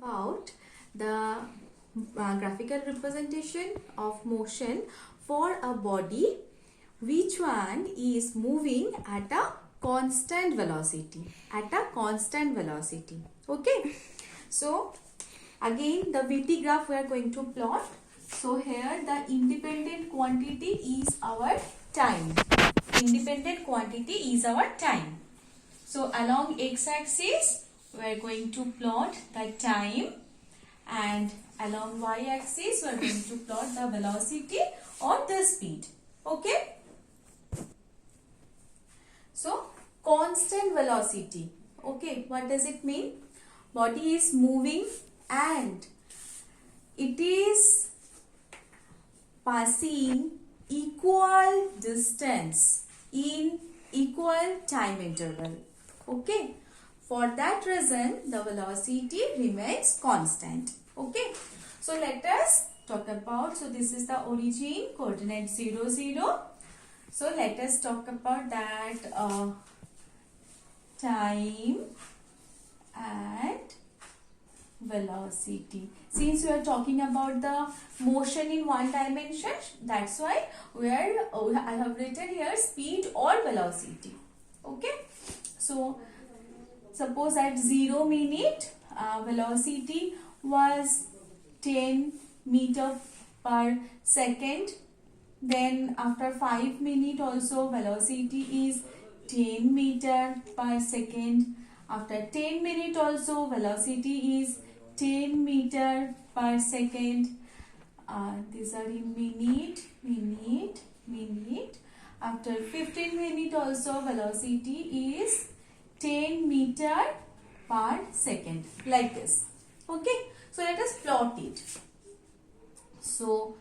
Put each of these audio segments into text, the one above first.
about the graphical representation of motion for a body which one is moving at a constant velocity. Okay, so again the VT graph we are going to plot. So here the independent quantity is our time. So along x-axis we are going to plot the time, and along y-axis we are going to plot the velocity or the speed. Okay. So constant velocity. Okay, what does it mean? Body is moving and it is passing equal distance in equal time interval. Okay. For that reason, the velocity remains constant. Okay. So let us talk about, so this is the origin, coordinate 0, 0. So let us talk about that time and velocity. Since we are talking about the motion in one dimension, that's why I have written here speed or velocity. Okay. So suppose at 0 minute velocity was 10 meter per second. Then after 5 minutes also velocity is 10 meter per second. After 10 minutes also velocity is 10 meter per second. These are in minute. After 15 minutes also velocity is 10 meter per second, like this. Okay, so let us plot it. So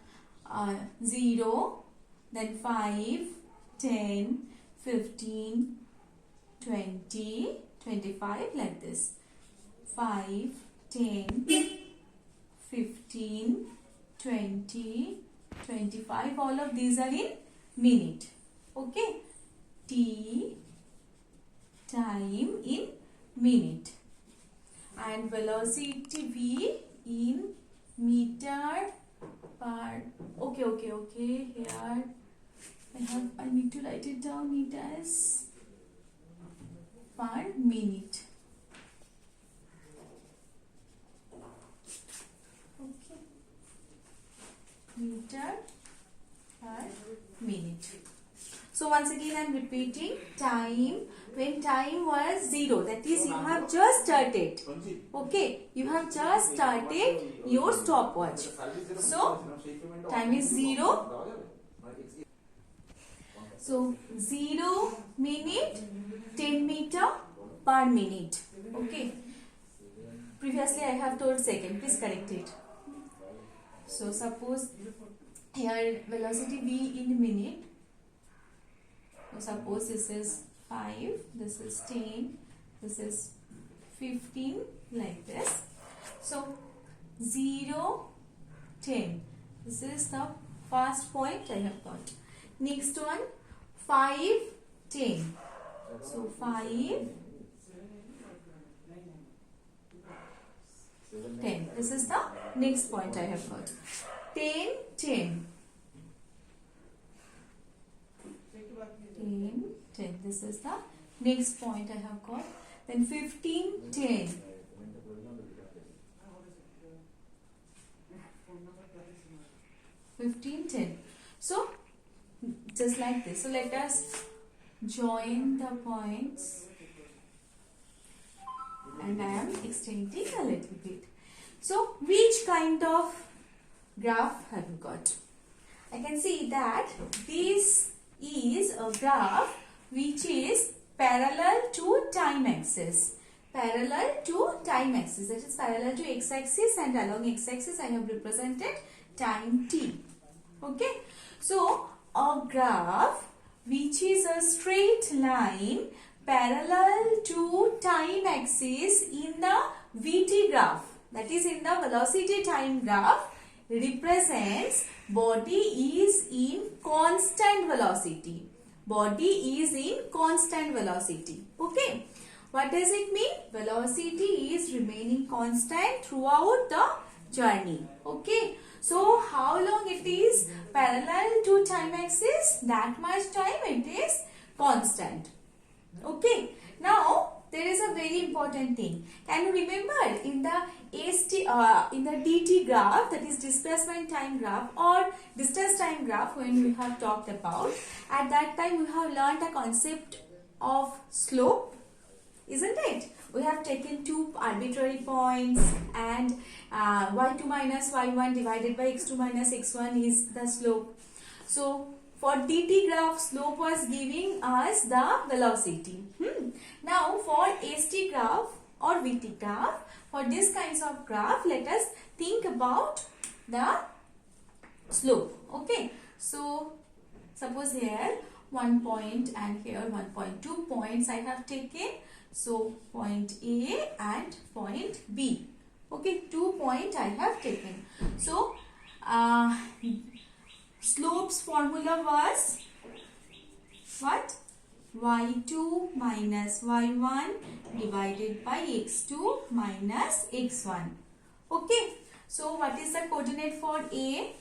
0, then 5, 10, 15, 20, 25, like this. 5, 10, 15, 20, 25, all of these are in minute. Okay, T, time in minute, and velocity V in meter per, okay, here I need to write it down, it as per minute. Okay, meter per minute. So once again I am repeating, time, when time was 0, that is you have just started. Okay, you have just started your stopwatch. So time is 0. So 0 minute 10 meter per minute. Okay. Previously I have told second. Please correct it. So suppose here velocity V in minute. So suppose this is 5, this is 10, this is 15, like this. So 0, 10. This is the first point I have got. Next one, 5, 10. So 5, 10. This is the next point I have got. 10, 10. 10, 10. This is the next point I have got. Then 15, 10. 15, 10. So, just like this. So, let us join the points. And I am extending a little bit. So, which kind of graph have you got? I can see that this is a graph which is parallel to time axis. That is parallel to x-axis, and along x-axis I have represented time t. Okay. So a graph which is a straight line parallel to time axis in the VT graph, that is in the velocity time graph, represents body is in constant velocity. Okay. What does it mean? Velocity is remaining constant throughout the journey. Okay. So how long it is parallel to time axis? That much time it is constant. Okay. Now there is a very important thing. Can you remember in the dt graph, that is displacement time graph or distance time graph, when we have talked about, at that time we have learned a concept of slope, isn't it? We have taken two arbitrary points and y2 minus y1 divided by x2 minus x1 is the slope. So for dt graph, slope was giving us the velocity. Now for st graph or vt graph, for this kinds of graph, let us think about the slope. Okay. So suppose here 1 point and here 1.2 points I have taken. So point A and point B. Okay, 2 points I have taken. So slope's formula was what? y2 minus y1 divided by x2 minus x1. Okay. So what is the coordinate for A?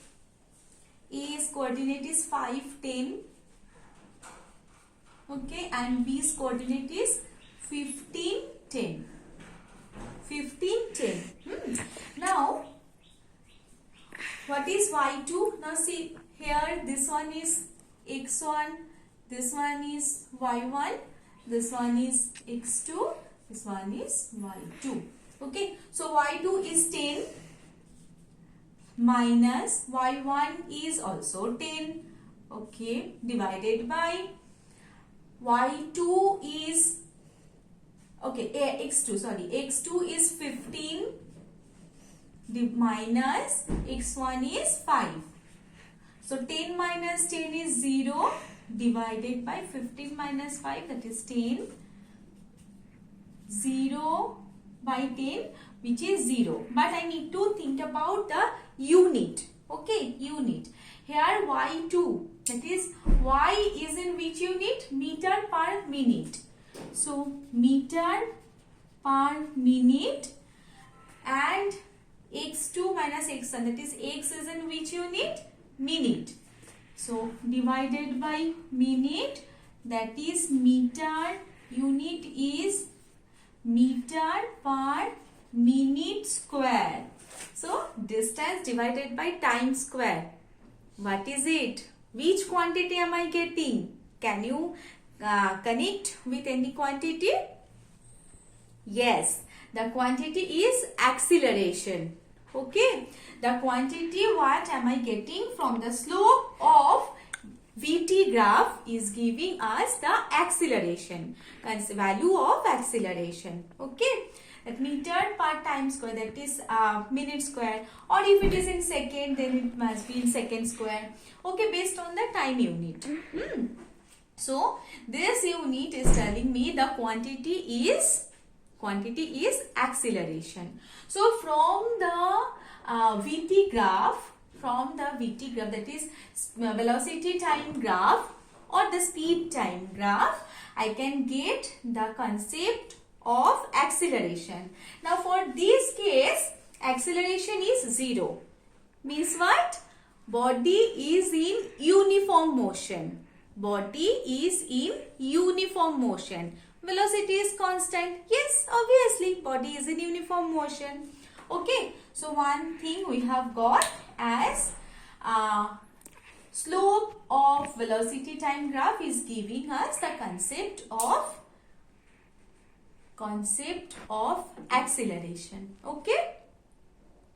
A's coordinate is 5, 10. Okay. And B's coordinate is 15, 10. 15, 10. Now, what is y2? Now see, here this one is x1, this one is y1, this one is x2, this one is y2. Okay, so y2 is 10 minus y1 is also 10. Okay, divided by y2 is x2 is 15 minus x1 is 5. So 10 minus 10 is 0 divided by 15 minus 5, that is 10. 0 by 10, which is 0. But I need to think about the unit. Okay, unit. Here y2, that is y is in which unit? Meter per minute. So meter per minute, and x2 minus x1, that is x is in which unit? Minute. So divided by minute, that is meter, unit is meter per minute square. So distance divided by time square. What is it? Which quantity am I getting? Can you connect with any quantity? Yes, the quantity is acceleration. Okay, the quantity what am I getting from the slope of VT graph is giving us the acceleration, value of acceleration. Okay, that meter per time square, that is minute square, or if it is in second, then it must be in second square. Okay, based on the time unit. So this unit is telling me the quantity is acceleration. So from the VT graph, that is velocity time graph or the speed time graph, I can get the concept of acceleration. Now for this case, acceleration is 0. Means what? Body is in uniform motion. Body is in uniform motion. Velocity is constant. Yes, obviously, body is in uniform motion. Okay, so one thing we have got as slope of velocity time graph is giving us the concept of acceleration. Okay.